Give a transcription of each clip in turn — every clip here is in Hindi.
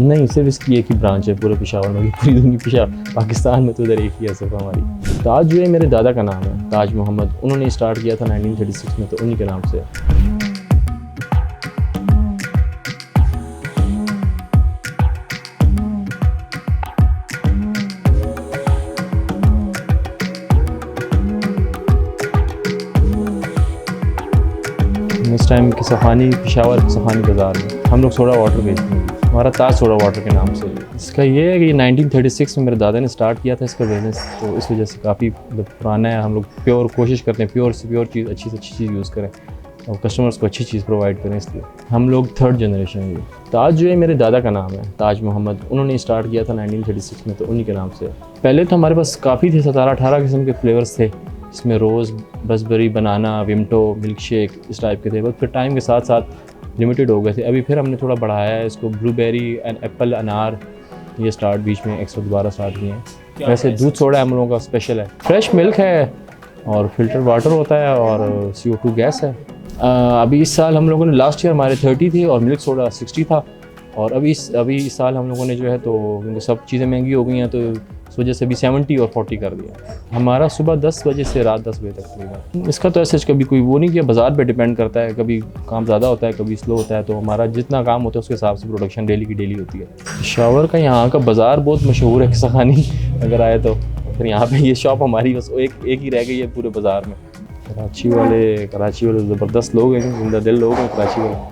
नहीं, सिर्फ इसकी एक ही ब्रांच है पूरे पेशावर में, पूरी दुनिया पाकिस्तान में तो इधर एक ही है सिर्फ हमारी। ताज जो है मेरे दादा का नाम है, ताज मोहम्मद। उन्होंने स्टार्ट किया था 1936 में, तो उन्हीं के नाम से है। इस टाइम की सफ़ानी पेशावर सफ़ानी बाज़ार में हम लोग सोडा वाटर बेचते हैं। हमारा ताज सोडा वाटर के नाम से। इसका ये है कि 1936 में मेरे दादा ने स्टार्ट किया था इसका बिज़नेस, तो इस वजह से काफ़ी पुराना है। हम लोग प्योर कोशिश करते हैं प्योर से प्योर चीज़, अच्छी से अच्छी चीज़ यूज़ करें और कस्टमर्स को अच्छी चीज़ प्रोवाइड करें, इसलिए हम लोग थर्ड जनरेशन है। ताज जो है मेरे दादा का नाम है, ताज मोहम्मद। उन्होंने स्टार्ट किया था 1936 में, तो उन्हीं के नाम से। पहले तो हमारे पास काफ़ी थे, 17-18 किस्म के फ्लेवर्स थे। इसमें रोज़, रसबेरी, बनाना, विमटो, मिल्क शेक इस टाइप के थे। बस फिर टाइम के साथ साथ लिमिटेड हो गए थे। अभी फिर हमने थोड़ा बढ़ाया है इसको, ब्लूबेरी एंड एप्पल, अनार, ये स्टार्ट बीच में एक्स्ट्रा दोबारा स्टार्ट किए हैं। वैसे दूध सोडा हम लोगों का स्पेशल है, फ्रेश मिल्क है और फिल्टर वाटर होता है और CO2 गैस है। अभी इस साल हम लोगों ने, लास्ट ईयर हमारे 30 थी और मिल्क सोडा 60 था, और अभी इस साल हम लोगों ने जो है, तो क्योंकि सब चीज़ें महंगी हो गई हैं, तो इस वजह से अभी 70 और 40 कर दिया। हमारा सुबह 10 बजे से रात 10 बजे तक खुलेगा। इसका तो ऐसे कभी कोई वो नहीं किया, बाज़ार पे डिपेंड करता है, कभी काम ज़्यादा होता है, कभी स्लो होता है, तो हमारा जितना काम होता है उसके हिसाब से प्रोडक्शन डेली की डेली होती है। पेशावर का यहाँ का बाज़ार बहुत मशहूर है, सखानी अगर आए तो। फिर यहाँ पे ये शॉप हमारी बस एक ही रह गई है पूरे बाज़ार में। कराची वाले ज़बरदस्त लोग हैं, जिंदा दिल लोग हैं कराची वाले।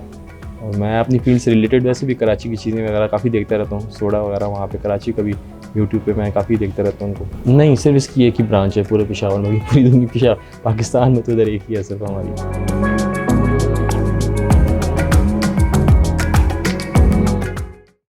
और मैं अपनी फील्ड से रिलेटेड वैसे भी कराची की चीज़ें वगैरह काफ़ी देखता रहता हूँ, सोडा वगैरह वहाँ पे कराची कभी यूट्यूब पे मैं काफ़ी देखता रहता हूँ उनको। नहीं, सिर्फ इसकी एक ही ब्रांच है पूरे पेशावर में, पूरी दुनिया पाकिस्तान में तो इधर एक ही है सिर्फ हमारी।